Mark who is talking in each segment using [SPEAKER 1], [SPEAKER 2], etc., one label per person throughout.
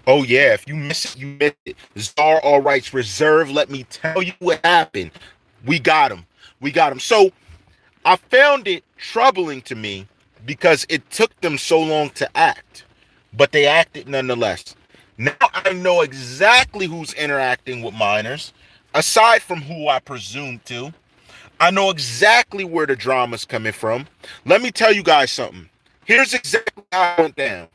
[SPEAKER 1] Oh yeah, if you miss it, you miss it. Czar, all rights reserved. Let me tell you what happened. We got him. We got him. So I found it troubling to me because it took them so long to act, but they acted nonetheless. Now I know exactly who's interacting with minors, aside from who I presume to. I know exactly where the drama's coming from. Let me tell you guys something. Here's exactly how it went down.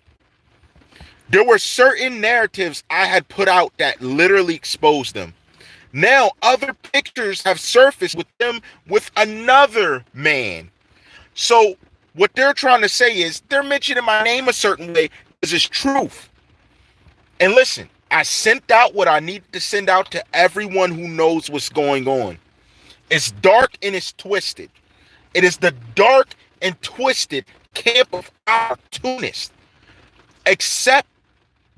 [SPEAKER 1] There were certain narratives I had put out that literally exposed them. Now, other pictures have surfaced with them with another man. So, what they're trying to say is they're mentioning my name a certain way because it's truth. And listen, I sent out what I needed to send out to everyone who knows what's going on. It's dark and it's twisted. It is the dark and twisted camp of opportunists. Except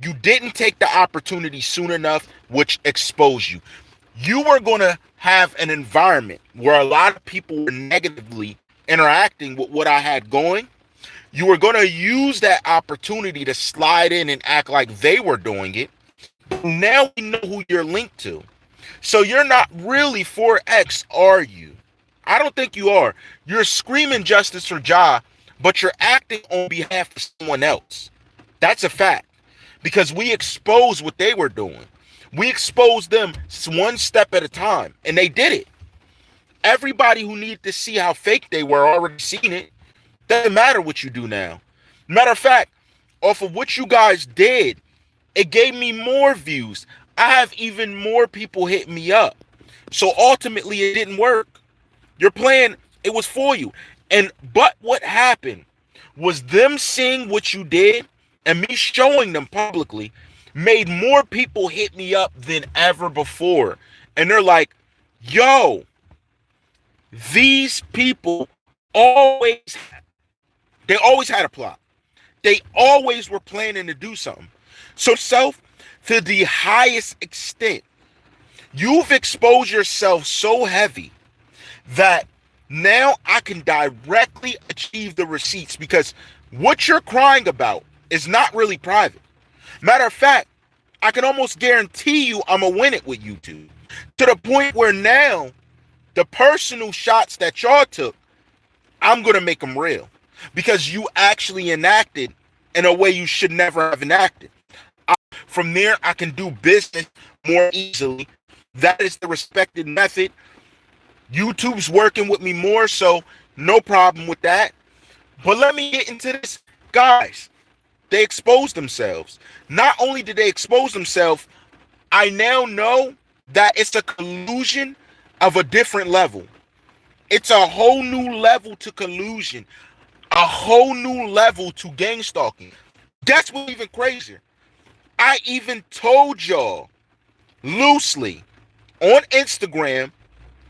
[SPEAKER 1] you didn't take the opportunity soon enough, which exposed you. You were going to have an environment where a lot of people were negatively interacting with what I had going. You were going to use that opportunity to slide in and act like they were doing it. But now we know who you're linked to. So you're not really for X, are you? I don't think you are. You're screaming justice for Ja, but you're acting on behalf of someone else. That's a fact. Because we exposed what they were doing. We exposed them one step at a time, and they did it. Everybody who needed to see how fake they were already seen it. Doesn't matter what you do now. Matter of fact, off of what you guys did, it gave me more views. I have even more people hit me up. So ultimately, it didn't work. Your plan, it was for you. But what happened was them seeing what you did and me showing them publicly made more people hit me up than ever before. And they're like, yo, these people always, they always had a plot. They always were planning to do something. So self, to the highest extent, you've exposed yourself so heavy that now I can directly achieve the receipts because what you're crying about is not really private. Matter of fact, I can almost guarantee you I'm going to win it with YouTube. To the point where now, the personal shots that y'all took, I'm going to make them real. Because you actually enacted in a way you should never have enacted. From there, I can do business more easily. That is the respected method. YouTube's working with me more, so no problem with that. But let me get into this. Guys, they exposed themselves. Not only did they expose themselves, I now know that it's a collusion of a different level. It's a whole new level to collusion, a whole new level to gang stalking. That's what's even crazier. I even told y'all loosely on Instagram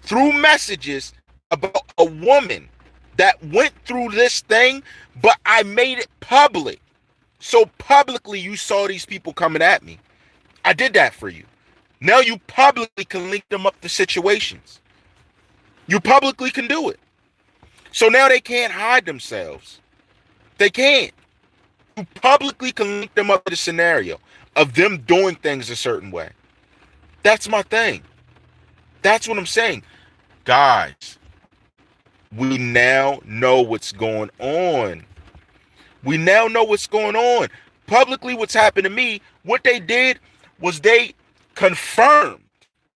[SPEAKER 1] through messages about a woman that went through this thing, but I made it public. So publicly you saw these people coming at me. I did that for you. Now you publicly can link them up to situations. You publicly can do it. So now they can't hide themselves. They can't. You publicly can link them up to the scenario of them doing things a certain way. That's my thing. That's what I'm saying. Guys, we now know what's going on. We now know what's going on. Publicly, what's happened to me, what they did was they confirmed,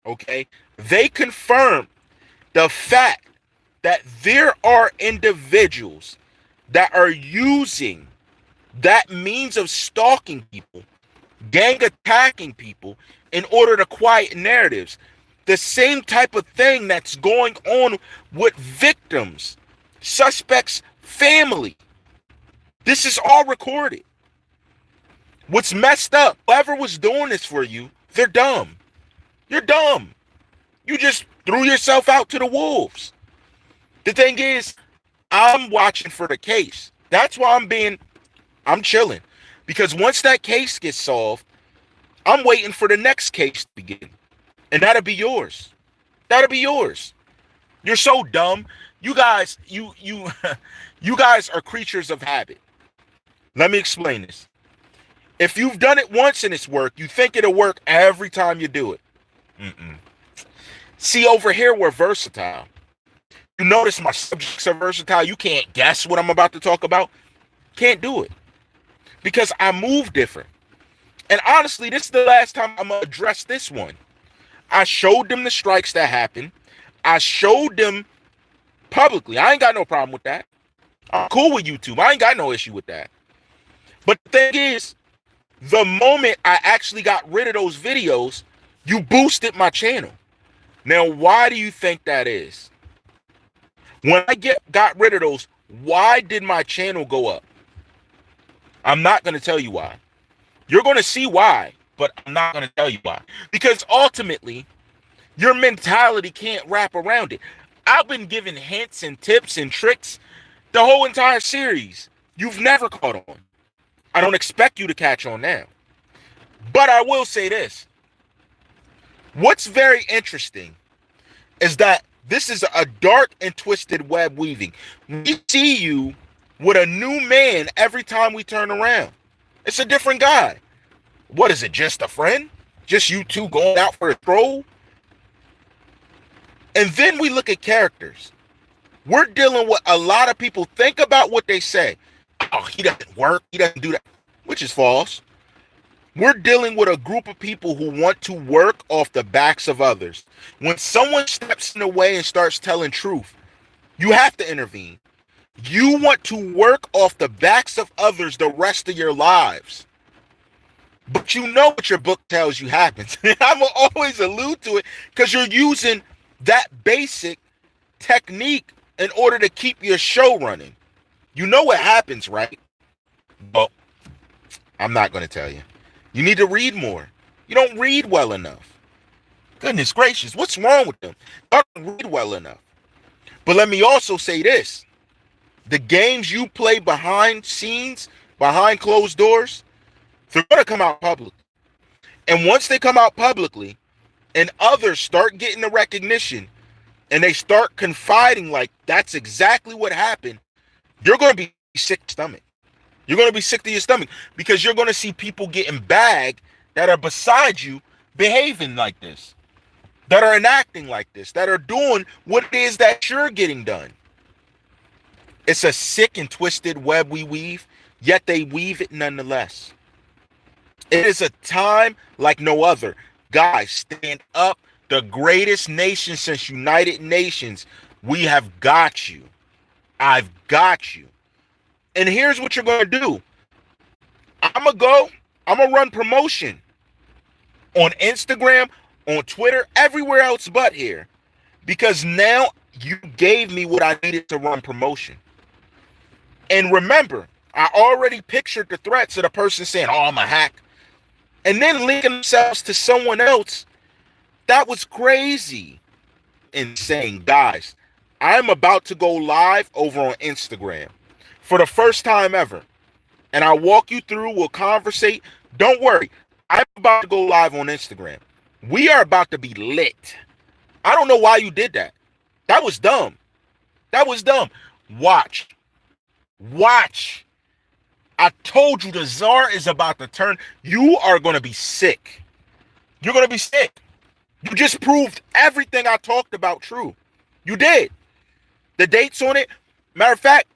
[SPEAKER 1] okay? They confirmed the fact that there are individuals that are using that means of stalking people, gang attacking people in order to quiet narratives. The same type of thing that's going on with victims, suspects, family. This is all recorded. What's messed up, whoever was doing this for you, they're dumb. You're dumb. You just threw yourself out to the wolves. The thing is, I'm watching for the case. That's why I'm chilling. Because once that case gets solved, I'm waiting for the next case to begin. And that'll be yours. That'll be yours. You're so dumb. You guys, you guys are creatures of habit. Let me explain this. If you've done it once and it's worked, you think it'll work every time you do it. Mm-mm. See, over here, we're versatile. You notice my subjects are versatile. You can't guess what I'm about to talk about. Can't do it. Because I move different. And honestly, this is the last time I'm going to address this one. I showed them the strikes that happened. I showed them publicly. I ain't got no problem with that. I'm cool with YouTube. I ain't got no issue with that. But the thing is, the moment I actually got rid of those videos, you boosted my channel. Now, why do you think that is? When I got rid of those, why did my channel go up? I'm not going to tell you why. You're going to see why, but I'm not going to tell you why. Because ultimately, your mentality can't wrap around it. I've been giving hints and tips and tricks the whole entire series. You've never caught on. I don't expect you to catch on now. But I will say this. What's very interesting is that this is a dark and twisted web weaving. We see you with a new man every time we turn around. It's a different guy. What is it, just a friend? Just you two going out for a stroll? And then we look at characters. We're dealing with a lot of people. Think about what they say. Oh, he doesn't work. He doesn't do that, which is false. We're dealing with a group of people who want to work off the backs of others. When someone steps in the way and starts telling truth, you have to intervene. You want to work off the backs of others the rest of your lives. But you know what your book tells you happens. I'm going to always allude to it because you're using that basic technique in order to keep your show running. You know what happens, right? Well, I'm not going to tell you. You need to read more. You don't read well enough. Goodness gracious, what's wrong with them? You don't read well enough. But let me also say this. The games you play behind scenes, behind closed doors, they're going to come out publicly. And once they come out publicly and others start getting the recognition and they start confiding like that's exactly what happened, you're going to be sick to stomach. You're going to be sick to your stomach because you're going to see people getting bagged that are beside you behaving like this, that are enacting like this, that are doing what it is that you're getting done. It's a sick and twisted web we weave, yet they weave it nonetheless. It is a time like no other. Guys, stand up. The greatest nation since United Nations. We have got you. I've got you. And here's what you're going to do. I'm going to run promotion on Instagram, on Twitter, everywhere else but here. Because now you gave me what I needed to run promotion. And remember, I already pictured the threats of the person saying, oh, I'm a hack. And then linking themselves to someone else. That was crazy. And saying, guys, I'm about to go live over on Instagram for the first time ever. And I'll walk you through, we'll conversate. Don't worry. I'm about to go live on Instagram. We are about to be lit. I don't know why you did that. That was dumb. That was dumb. Watch. Watch. I told you the czar is about to turn. You are going to be sick. You're going to be sick. You just proved everything I talked about true. You did. The dates on it. Matter of fact,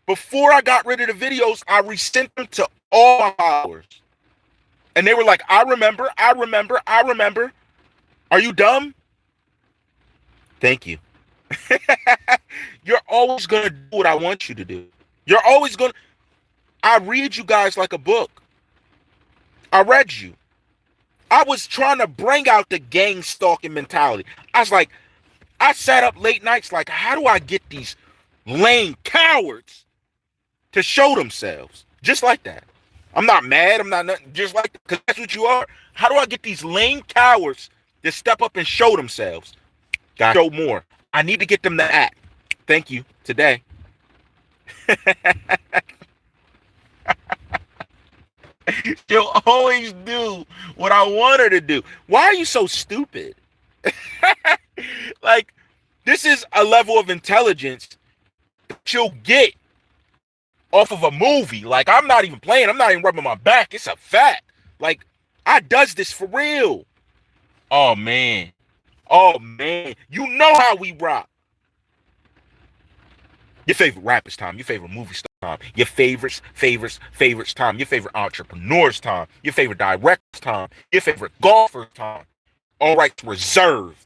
[SPEAKER 1] before I got rid of the videos, I resent them to all my followers. And they were like, I remember. Are you dumb? Thank you. You're always going to do what I want you to do. You're always going to. I read you guys like a book. I read you. I was trying to bring out the gang stalking mentality. I was like, I sat up late nights like, how do I get these lame cowards to show themselves? Just like that. I'm not mad. I'm not nothing. Just like that. Because that's what you are. How do I get these lame cowards to step up and show themselves? Gotta show more. I need to get them to act. Thank you. Today. She'll always do what I want her to do. Why are you so stupid? Like, this is a level of intelligence that you'll get off of a movie. Like, I'm not even playing. I'm not even rubbing my back. It's a fact. Like, I does this for real. Oh, man. Oh, man. You know how we rock. Your favorite rappers time, your favorite movie star time, your favorites time, your favorite entrepreneurs time, your favorite directors time, your favorite golfers time. All rights reserved.